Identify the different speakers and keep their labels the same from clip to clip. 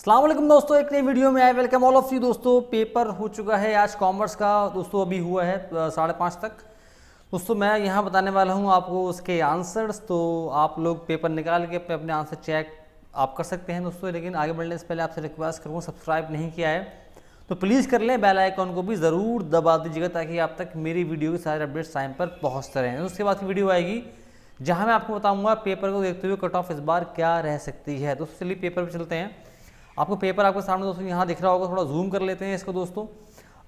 Speaker 1: अस्सलाम वालेकुम दोस्तों, एक नई वीडियो में आए। वेलकम ऑल ऑफ यू दोस्तों। पेपर हो चुका है आज कॉमर्स का दोस्तों, अभी हुआ है 5:30 तक। दोस्तों मैं यहाँ बताने वाला हूँ आपको उसके आंसर्स, तो आप लोग पेपर निकाल के अपने आंसर चेक आप कर सकते हैं दोस्तों। लेकिन आगे बढ़ने से पहले आपसे रिक्वेस्ट करूँगा, सब्सक्राइब नहीं किया है तो प्लीज़ कर लें, बेल आइकॉन को भी ज़रूर दबा दीजिएगा ताकि आप तक मेरी वीडियो के सारे अपडेट्स टाइम पर पहुँचते रहें। उसके बाद की वीडियो आएगी जहाँ मैं आपको बताऊँगा पेपर को देखते हुए कट ऑफ इस बार क्या रह सकती है। दोस्तों चलिए पेपर पर चलते हैं। आपको पेपर आपके सामने दोस्तों यहाँ दिख रहा होगा, थोड़ा जूम कर लेते हैं इसको दोस्तों।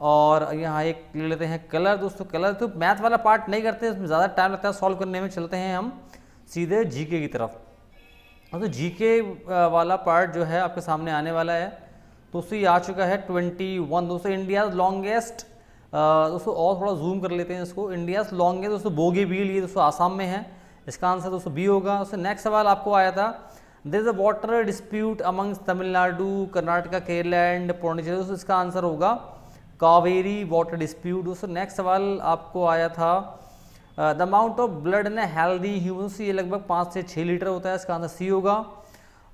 Speaker 1: और यहाँ एक ले लेते हैं कलर दोस्तों। कलर तो मैथ वाला पार्ट नहीं करते, इसमें ज़्यादा टाइम लगता है सॉल्व करने में। चलते हैं हम सीधे जीके की तरफ। तो जीके वाला पार्ट जो है आपके सामने आने वाला है दोस्तों। ये आ चुका है 21 दोस्तों। इंडिया लॉन्गेस्ट दोस्तों, और थोड़ा जूम कर लेते हैं इसको। इंडिया लॉन्गेस्ट दोस्तों बोगीबील, ये दोस्तों आसाम में है। इसका आंसर दोस्तों बी होगा। दोस्तों नेक्स्ट सवाल आपको आया था, there is a water dispute amongst Tamil Nadu, Karnataka, Kerala and Pondicherry. दोस्तों इसका आंसर होगा कावेरी वाटर डिस्प्यूट। दोस्तों नेक्स्ट सवाल आपको आया था, the amount of blood in healthy human, ये लगभग 5 से 6 लीटर होता है। इसका आंसर सी होगा।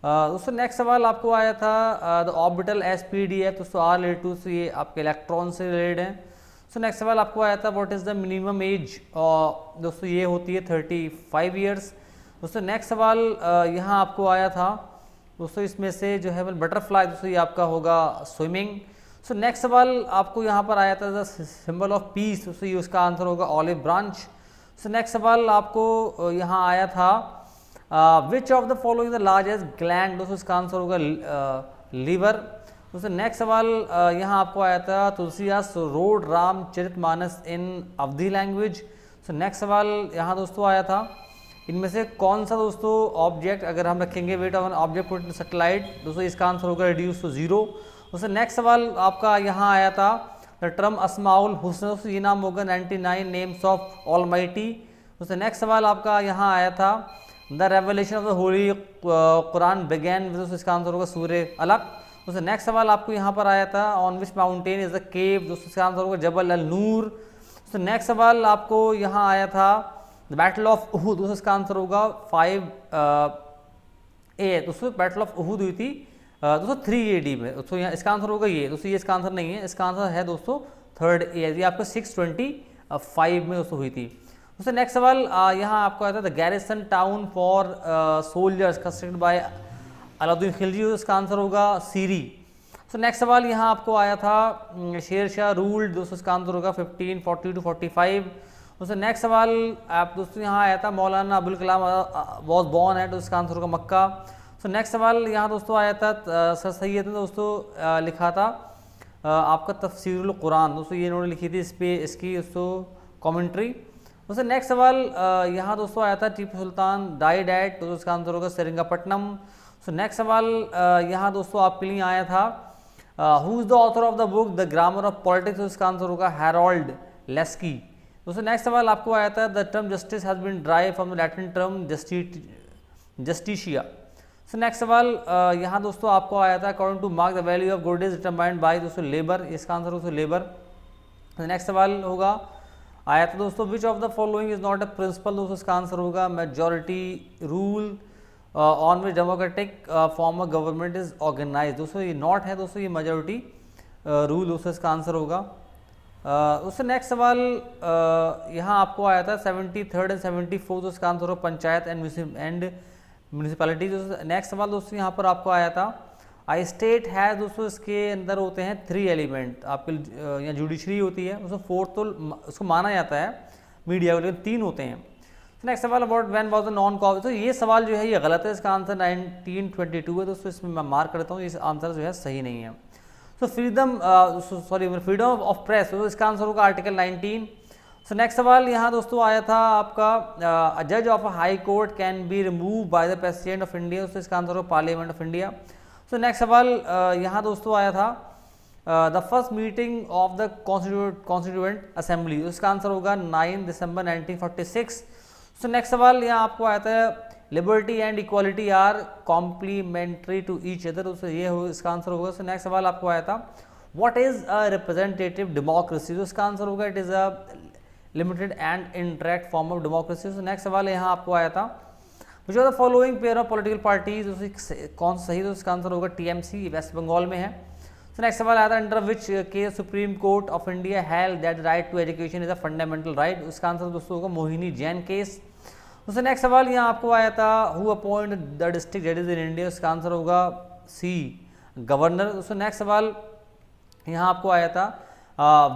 Speaker 1: दोस्तों नेक्स्ट सवाल आपको आया था, द ऑर्बिटल SPDF दोस्तों आर रिलेटेड टू, ये आपके इलेक्ट्रॉन से रिलेटेड है। सो नेक्स्ट सवाल आपको आया था, what is the minimum age, दोस्तों ये होती है 35 ईयर्स। दोस्तों नेक्स्ट सवाल यहाँ आपको आया था दोस्तों, इसमें से जो है बटरफ्लाई दोस्तों ये आपका होगा स्विमिंग। सो नेक्स्ट सवाल आपको यहाँ पर आया था, द सिंबल ऑफ पीस दोस्तों, ये उसका आंसर होगा ऑलिव ब्रांच। सो नेक्स्ट सवाल आपको यहाँ आया था, विच of the following the largest gland, दोस्तों इसका आंसर होगा लीवर। दोस्तों नेक्स्ट सवाल यहाँ आपको आया था, तुलसीदास रोड रामचरितमानस इन अवधी लैंग्वेज। सो नेक्स्ट सवाल यहाँ दोस्तों आया था, इनमें से कौन सा दोस्तों ऑब्जेक्ट अगर हम रखेंगे weight of an object put in satellite, दोस्तों इसका आंसर होगा रिड्यूस टू 0। दोस्तों नेक्स्ट सवाल आपका यहाँ आया था, द टर्म अस्माउल हुस्न, दोस्तों ये नाम होगा 99 नेम्स ऑफ ऑलमाइटी। दोस्तों नेक्स्ट सवाल आपका यहाँ आया था, the revelation of the Holi Quran began, दोस्तों इसका आंसर होगा सूर्य अलग। दोस्तों नेक्स्ट सवाल आपको यहाँ पर आया था, on which mountain is the cave, दोस्तों इसका आंसर होगा जबल अल नूर। दोस्तों नेक्स्ट सवाल आपको यहाँ आया था, द बैटल ऑफ उहुद, दोस्तों इसका आंसर होगा 5A। दोस्तों बैटल ऑफ उहुद हुई थी दोस्तों 3 AD में। दोस्तों यहाँ इसका आंसर होगा ये दोस्तों, ये इसका आंसर नहीं है, इसका आंसर है दोस्तों 3rd A, ये आपको 625 में दोस्तों हुई थी। दोस्तों नेक्स्ट सवाल यहाँ आपको आया था, the garrison town for soldiers constructed by Alauddin Khilji, इसका आंसर होगा सीरी। सो नेक्स्ट सवाल यहाँ आपको आया था, शेर शाह रूल्ड, दोस्तों इसका आंसर होगा 1540 to 45। दोस्तों नेक्स्ट सवाल आप दोस्तों यहाँ आया था, Maulana Abul Kalam was born at, इसका आंसर होगा मक्का। सो नेक्स्ट सवाल यहाँ दोस्तों आया था, सर सैयद ने दोस्तों लिखा था आपका तफसीरुल कुरान, दोस्तों ये इन्होंने लिखी थी इस पे इसकी दोस्तों कमेंट्री। दोस्तों नेक्स्ट सवाल यहाँ दोस्तों आया था, टीपू सुल्तान डाइड एट, तो इसका आंसर होगा सेरिंगापट्टनम। सो नेक्स्ट सवाल यहाँ दोस्तों आपके लिए आया था, who is the author of the book the grammar of politics, तो इसका आंसर होगा हैरोल्ड लेस्की। दोस्तों नेक्स्ट सवाल आपको आया था, the term justice has been drive from the Latin term justitia. So next सवाल यहाँ दोस्तों आपको आया था, according to Marx the value of good is determined by दोस्तों लेबर, इसका आंसर दोस्तों लेबर। नेक्स्ट सवाल होगा आया था दोस्तों, which of the following is not a principle, दोस्तों इसका आंसर होगा majority rule on which democratic form of government is organise. दोस्तों ये नॉट है दोस्तों, ये मेजॉरिटी रूल दोस्तों इसका आंसर होगा। उससे नेक्स्ट सवाल यहाँ आपको आया था 73rd एंड 74th, तो इसका आंसर हो पंचायत एंड म्यूनिसिपैलिटी। नेक्स्ट सवाल दोस्तों यहाँ पर आपको आया था, आई स्टेट है दोस्तों, इसके अंदर होते हैं 3 एलिमेंट, आपके यहाँ जुडिशरी होती है, उसमें 4th तो उसको माना जाता है मीडिया को, लेकिन 3 होते हैं। नेक्स्ट सवाल about when was the non copy, तो ये सवाल जो है ये गलत है, इसका आंसर 1922 है दोस्तों, इसमें मैं मार्क करता हूँ, इस आंसर जो है सही नहीं है। So freedom freedom of press, तो इसका आंसर होगा आर्टिकल 19। सो नेक्स्ट सवाल यहाँ दोस्तों आया था आपका, अ जज of a high court can be remove by the president of India, तो इसका आंसर होगा parliament of India. So next सवाल यहाँ दोस्तों आया था, the first meeting of the constituent assembly, तो इसका आंसर होगा 9 दिसंबर 1946। सो नेक्स्ट सवाल यहाँ आपको आया था, liberty and equality are complementary to each other, तो ये हो इसका आंसर होगा। सो नेक्स्ट सवाल आपको आया था, what is a representative democracy, तो इसका आंसर होगा it is a limited and indirect form of democracy. So next सवाल यहाँ आपको आया था, which are the following pair of political parties, कौन सा सही, तो इसका आंसर होगा टीएमसी, वेस्ट बंगाल में है। तो नेक्स्ट सवाल आता है अंडर विच के Supreme Court of India held that right to education is a fundamental right, इसका आंसर दोस्तों होगा मोहिनी जैन केस। उससे नेक्स्ट सवाल यहाँ आपको आया था हु अपॉइंट द डिस्ट्रिक्ट जजेस इन इंडिया, इसका आंसर होगा सी गवर्नर। उससे नेक्स्ट सवाल यहाँ आपको आया था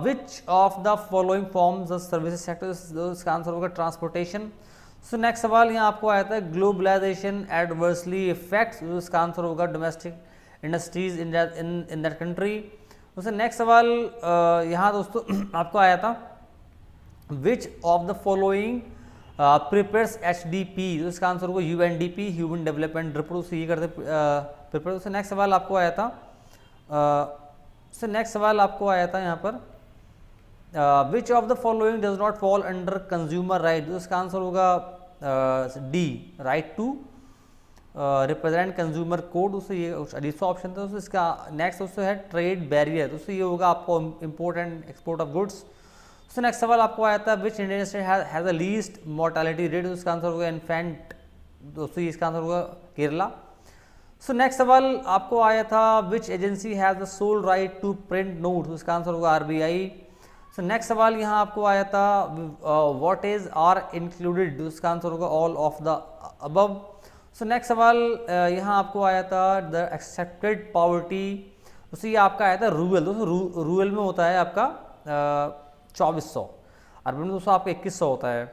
Speaker 1: विच of the following forms of services sector, इसका आंसर होगा ट्रांसपोर्टेशन। सो नेक्स्ट सवाल यहाँ आपको आया था ग्लोबलाइजेशन एडवर्सली इफेक्ट्स, इसका आंसर होगा domestic industries in that country. उससे नेक्स्ट सवाल यहाँ दोस्तों आपको आया था विच of the following prepares HDP, इसका आंसर होगा UNDP, ह्यूमन डेवलपमेंट रिपोर्ट, ये करते प्रिपेयर। उससे नेक्स्ट सवाल आपको आया था यहाँ पर which of the following does not fall under consumer right, इसका आंसर होगा D right to represent consumer code, उससे ये दूसरा ऑप्शन था। इसका नेक्स्ट उससे है ट्रेड बैरियर, उससे ये होगा आपको import and export of goods. उससे नेक्स्ट सवाल आपको आया था which Indian state has the least mortality rate, उसका आंसर होगा इन्फेंट, दोस्तों इसका आंसर होगा केरला। सो नेक्स्ट सवाल आपको आया था which agency has the sole right to print note, उसका आंसर होगा RBI। सो नेक्स्ट सवाल यहाँ आपको आया था व्हाट इज आर इंक्लूडेड, उसका आंसर होगा all of the above. So next सवाल यहाँ आपको आया था द एक्सेप्टेड पॉवर्टी, उससे ये आपका आया था रूरल, दोस्तों रूरल में होता है आपका 2400, अर्बन में दोस्तों आपका 2100 होता है।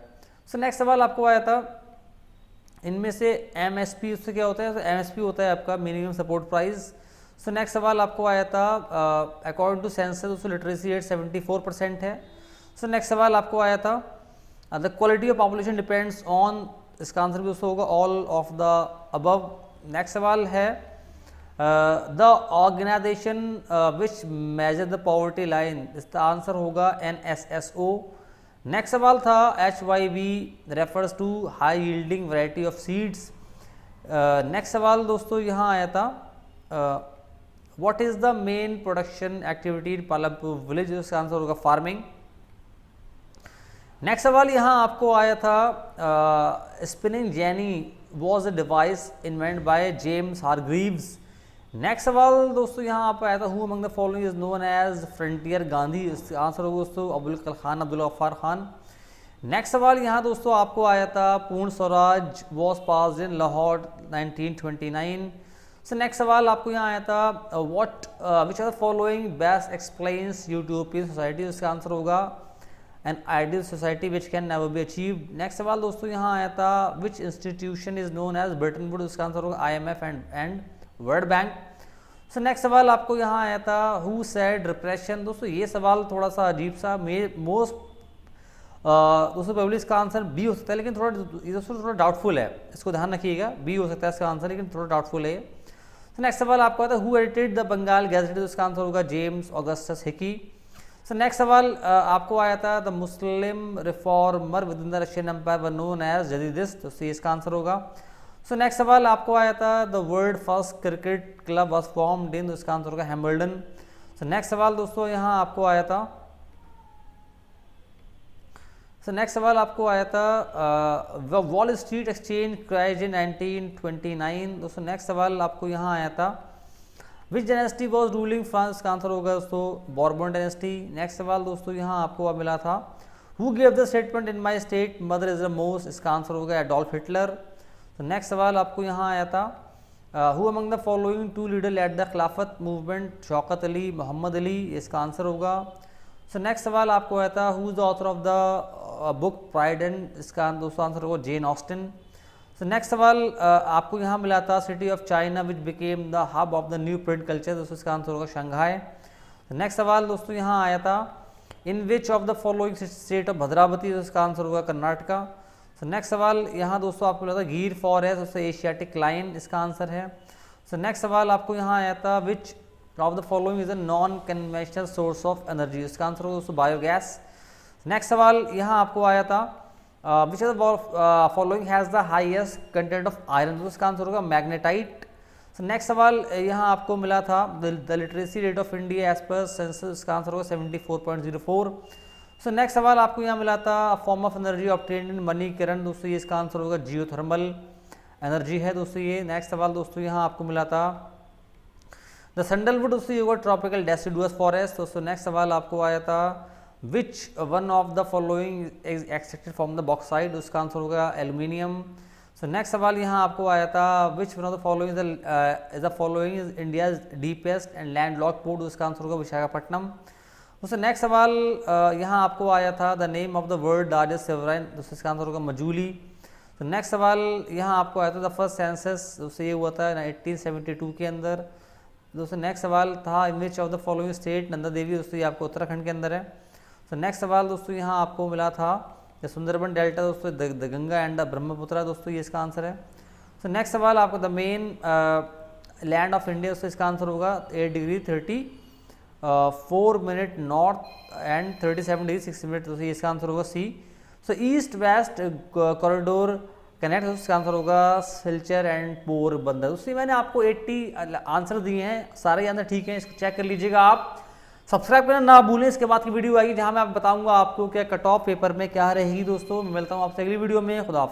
Speaker 1: सो नेक्स्ट सवाल आपको आया था इनमें से MSP, उससे क्या होता है, तो MSP होता है आपका minimum support price. So next सवाल आपको आया था अकॉर्डिंग टू सेंसस दोस्तों लिटरेसी रेट 74% है। सो नेक्स्ट सवाल आपको आया था the quality of population depends on, इसका आंसर भी दोस्तों होगा all of the above. Next सवाल है the organisation which measure the poverty line, इसका आंसर होगा NSSO। नेक्स्ट सवाल था HYV refers to high yielding variety of seeds. Next सवाल दोस्तों यहाँ आया था what is the main production activity in Palampur village, इसका आंसर होगा फार्मिंग। नेक्स्ट सवाल यहाँ आपको आया था spinning jenny was a device invent by James Hargreaves. Next सवाल दोस्तों यहाँ आप आया था who among the following is known as frontier Gandhi, इसका आंसर होगा दोस्तों अब्दुल कलाम अब्दुल गफ्फार खान। नेक्स्ट सवाल यहाँ दोस्तों आपको आया था Purna Swaraj was passed in Lahore 1929। So next सवाल आपको यहाँ आया था what which are the following best explains utopian society, इसका आंसर होगा an ideal society which can never be achieved. Next सवाल दोस्तों यहाँ आया था which institution is known as Bretton Wood, इसका आंसर होगा IMF and World Bank. So next सवाल आपको यहाँ आया था हु सेड रिप्रेशन, दोस्तों ये सवाल थोड़ा सा अजीब सा मोस्ट दोस्तों प्रोबेबली इसका आंसर बी हो सकता है, लेकिन थोड़ा डाउटफुल है, इसको ध्यान रखिएगा, बी हो सकता है इसका आंसर, लेकिन थोड़ा डाउटफुल है। तो नेक्स्ट सवाल आपको आता है who edited the Bengal gazette, इसका आंसर होगा James Augustus Hicky. So next सवाल आपको आया था the Muslim reformer within the Russian empire were known as Jadidist, तो इसका आंसर होगा। सो नेक्स्ट सवाल आपको आया था the world first cricket club was formed in, तो इसका आंसर होगा हैम्बल्डन। सो नेक्स्ट सवाल दोस्तों यहाँ आपको आया था wall street exchange crash in 1929। दोस्तों नेक्स्ट सवाल आपको यहाँ आया था विच डायनेस्टी वॉज रूलिंग फ्रांस, का आंसर होगा दोस्तों बॉर्बन डायनेस्टी। नेक्स्ट सवाल दोस्तों यहाँ आपको मिला था who give the statement in my state mother is the most, इसका आंसर होगा एडोल्फ हिटलर। तो नेक्स्ट सवाल आपको यहाँ आया था who among the following two leader let the Khilafat movement, Shaukat Ali Mohammad Ali, इसका आंसर होगा। सो नेक्स्ट सवाल आपको आया था who is the author of the book pride and, इसका दोस्तों आंसर होगा जेन ऑस्टिन। सो नेक्स्ट सवाल आपको यहाँ मिला था city of China which became the hub of the new print culture, दोस्तों इसका आंसर होगा शंघाई। नेक्स्ट सवाल दोस्तों यहाँ आया था in which of the following state of Bhadravati, तो इसका आंसर होगा कर्नाटका। सो नेक्स्ट सवाल यहाँ दोस्तों आपको मिला था गिर फॉरेस्ट, उससे एशियाटिक लाइन, इसका आंसर है। सो नेक्स्ट सवाल आपको यहाँ आया था विच of the following is a non conventional source of energy, इसका आंसर होगा दोस्तों बायोगैस। नेक्स्ट सवाल यहाँ आपको आया था विच of the following has the highest content of iron, तो इसका आंसर होगा मैग्नेटाइट। सो नेक्स्ट सवाल यहाँ आपको मिला था the literacy rate of India as per census, इसका आंसर होगा 74.04। सो नेक्स्ट सवाल आपको यहाँ मिला था form of energy obtained in Manikaran, दोस्तों ये इसका आंसर होगा जियोथर्मल। एनर्जी है दोस्तों ये। नेक्स्ट सवाल दोस्तों यहाँ आपको मिला था द सैंडलवुड दोस्तों ये हुआ ट्रॉपिकल डेसिडुअस फॉरेस्ट। दोस्तों नेक्स्ट सवाल आपको आया था which one of the following extracted from the bauxite, उसका आंसर होगा एल्यूमिनियम। सो नेक्स्ट सवाल यहाँ आपको आया था which one of the following is the following is India's deepest and land lock port, उसका आंसर होगा विशाखापट्टनम। दोस्तों नेक्स्ट सवाल यहाँ आपको आया था the name of the world largest सिवराइन, दोस्तों इसका आंसर होगा मजूली। तो नेक्स्ट सवाल यहाँ आपको आया था द फर्स्ट सेंसस, दोस्तों ये हुआ था 1872 के अंदर। दोस्तों नेक्स्ट सवाल था in which of the following state Nanda Devi, दोस्तों ये आपको उत्तराखंड के अंदर है। तो नेक्स्ट सवाल दोस्तों यहाँ आपको मिला था द सुंदरबन डेल्टा, दोस्तों the Ganga and the Brahmaputra, दोस्तों ये इसका आंसर है। तो नेक्स्ट सवाल आपको the main land of India, दोस्तों इसका आंसर होगा 8 degree 34 minute north and 37 degree 6 minute, दोस्तों ये इसका आंसर होगा सी। सो ईस्ट वेस्ट कॉरिडोर कनेक्ट, इसका आंसर होगा सिलचर एंड पोरबंदर। दोस्तों मैंने आपको 80 आंसर दिए हैं, सारे आंसर ठीक हैं, इसको चेक कर लीजिएगा आप। सब्सक्राइब करना ना भूलें, इसके बाद की वीडियो आएगी जहां मैं आप बताऊंगा आपको क्या कट ऑफ पेपर में क्या रहेगी। दोस्तों मैं मिलता हूं आपसे अगली वीडियो में, खुदा हाफिज़।